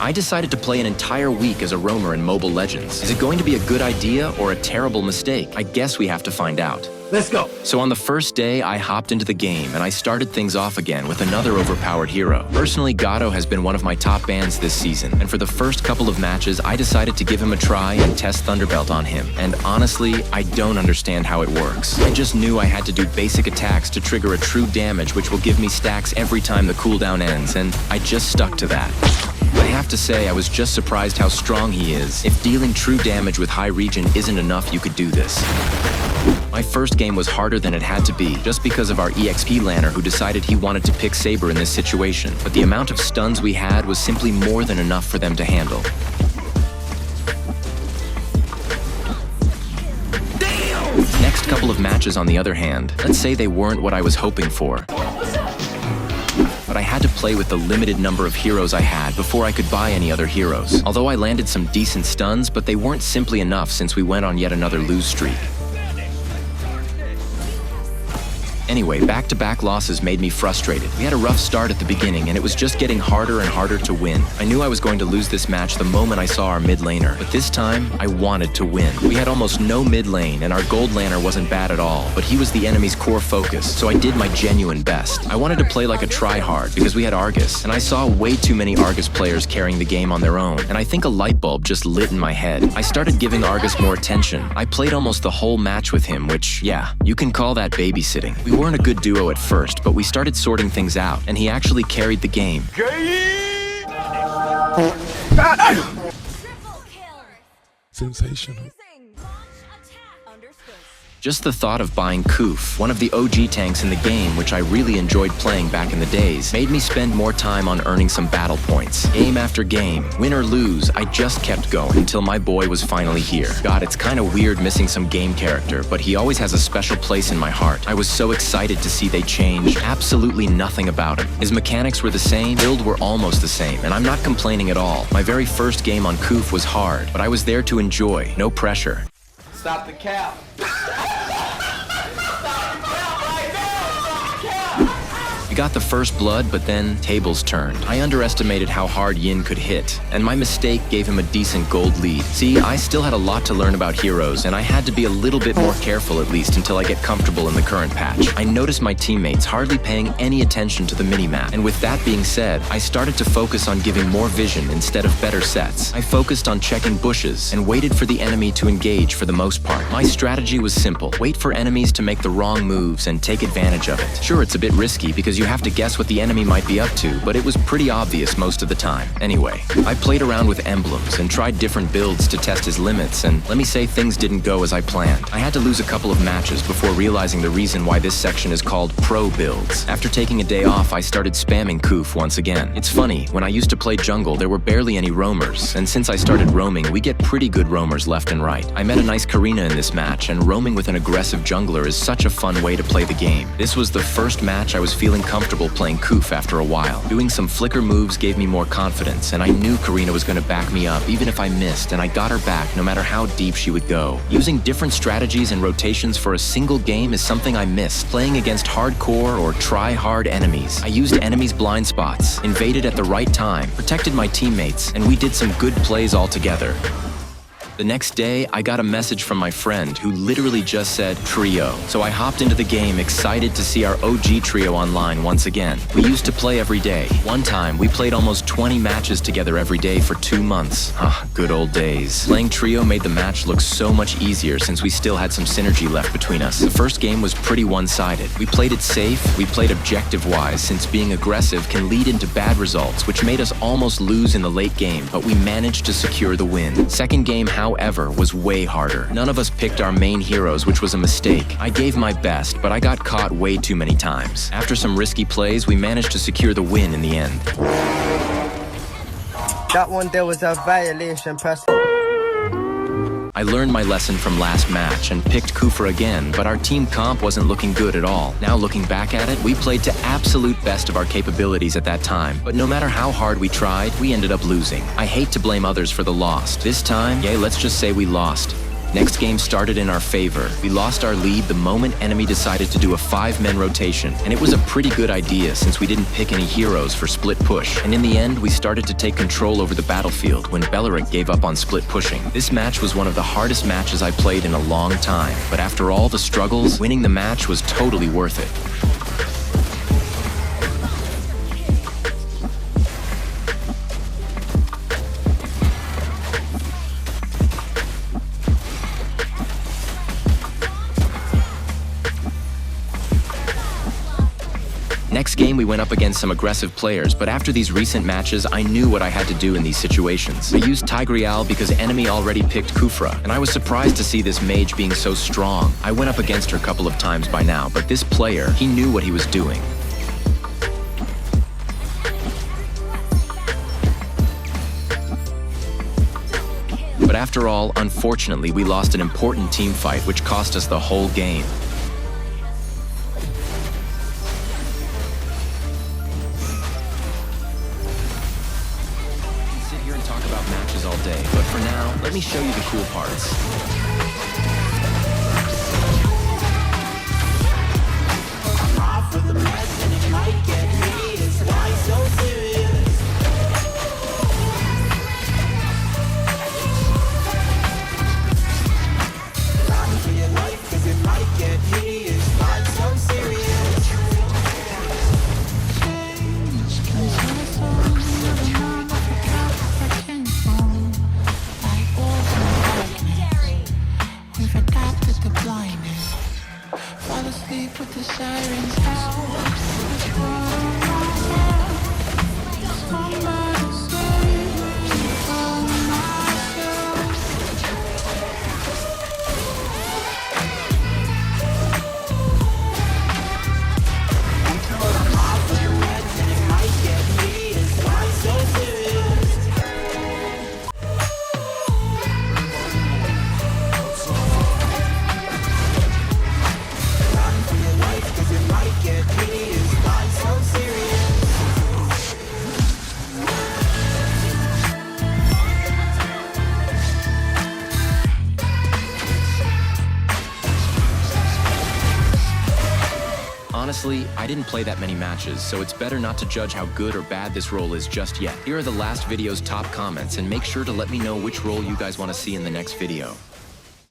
I decided to play an entire week as a roamer in Mobile Legends. Is it going to be a good idea or a terrible mistake? I guess we have to find out. Let's go! So on the first day, I hopped into the game and I started things off again with another overpowered hero. Personally, Gato has been one of my top bans this season, and for the first couple of matches, I decided to give him a try and test Thunderbelt on him. And honestly, I don't understand how it works. I just knew I had to do basic attacks to trigger a true damage which will give me stacks every time the cooldown ends, and I just stuck to that. I have to say, I was just surprised how strong he is. If dealing true damage with high regen isn't enough, you could do this. My first game was harder than it had to be, just because of our EXP lanner who decided he wanted to pick Saber in this situation. But the amount of stuns we had was simply more than enough for them to handle. Next couple of matches, on the other hand, let's say they weren't what I was hoping for. But I had to play with the limited number of heroes I had before I could buy any other heroes. Although I landed some decent stuns, but they weren't simply enough since we went on yet another lose streak. Anyway, back-to-back losses made me frustrated. We had a rough start at the beginning, and it was just getting harder and harder to win. I knew I was going to lose this match the moment I saw our mid laner, but this time, I wanted to win. We had almost no mid lane, and our gold laner wasn't bad at all, but he was the enemy's core focus, so I did my genuine best. I wanted to play like a tryhard, because we had Argus, and I saw way too many Argus players carrying the game on their own, and I think a light bulb just lit in my head. I started giving Argus more attention. I played almost the whole match with him, which, yeah, you can call that babysitting. We weren't a good duo at first, but we started sorting things out, and he actually carried the game. Sensational. Just the thought of buying Koof, one of the OG tanks in the game, which I really enjoyed playing back in the days, made me spend more time on earning some battle points. Game after game, win or lose, I just kept going until my boy was finally here. God, it's kinda weird missing some game character, but he always has a special place in my heart. I was so excited to see they changed absolutely nothing about him. His mechanics were the same, build were almost the same, and I'm not complaining at all. My very first game on Koof was hard, but I was there to enjoy, no pressure. Stop the cap! We got the first blood, but then tables turned. I underestimated how hard Yin could hit, and my mistake gave him a decent gold lead. See, I still had a lot to learn about heroes, and I had to be a little bit more careful at least until I get comfortable in the current patch. I noticed my teammates hardly paying any attention to the minimap, and with that being said, I started to focus on giving more vision instead of better sets. I focused on checking bushes and waited for the enemy to engage for the most part. My strategy was simple. Wait for enemies to make the wrong moves and take advantage of it. Sure, it's a bit risky because you have to guess what the enemy might be up to, but it was pretty obvious most of the time. Anyway, I played around with emblems and tried different builds to test his limits, and let me say things didn't go as I planned. I had to lose a couple of matches before realizing the reason why this section is called Pro Builds. After taking a day off, I started spamming Koof once again. It's funny, when I used to play jungle, there were barely any roamers, and since I started roaming, we get pretty good roamers left and right. I met a nice Karina in this match, and roaming with an aggressive jungler is such a fun way to play the game. This was the first match I was feeling comfortable playing Koof after a while. Doing some flicker moves gave me more confidence, and I knew Karina was going to back me up even if I missed, and I got her back no matter how deep she would go. Using different strategies and rotations for a single game is something I missed. Playing against hardcore or try-hard enemies, I used enemies' blind spots, invaded at the right time, protected my teammates, and we did some good plays all together. The next day, I got a message from my friend who literally just said trio. So I hopped into the game excited to see our OG trio online once again. We used to play every day. One time, we played almost 20 matches together every day for 2 months. Ah, good old days. Playing trio made the match look so much easier since we still had some synergy left between us. The first game was pretty one-sided. We played it safe, we played objective-wise since being aggressive can lead into bad results, which made us almost lose in the late game, but we managed to secure the win. Second game, however, was way harder. None of us picked our main heroes, which was a mistake. I gave my best, but I got caught way too many times. After some risky plays, we managed to secure the win in the end. That one there was a violation, press. I learned my lesson from last match and picked Koofer again, but our team comp wasn't looking good at all. Now looking back at it, we played to absolute best of our capabilities at that time, but no matter how hard we tried, we ended up losing. I hate to blame others for the loss. This time, yeah, let's just say we lost. Next game started in our favor. We lost our lead the moment enemy decided to do a 5-man rotation, and it was a pretty good idea since we didn't pick any heroes for split push. And in the end, we started to take control over the battlefield when Beleric gave up on split pushing. This match was one of the hardest matches I played in a long time, but after all the struggles, winning the match was totally worth it. Next game, we went up against some aggressive players, but after these recent matches, I knew what I had to do in these situations. I used Tigreal because enemy already picked Kufra, and I was surprised to see this mage being so strong. I went up against her a couple of times by now, but this player, he knew what he was doing. But after all, unfortunately, we lost an important team fight, which cost us the whole game. Talk about matches all day, but for now, let me show you the cool parts. With the sirens out. Somebody save me from myself. I'm off with the reds and it might get heated. Why so serious? Honestly, I didn't play that many matches, so it's better not to judge how good or bad this role is just yet. Here are the last video's top comments, and make sure to let me know which role you guys want to see in the next video.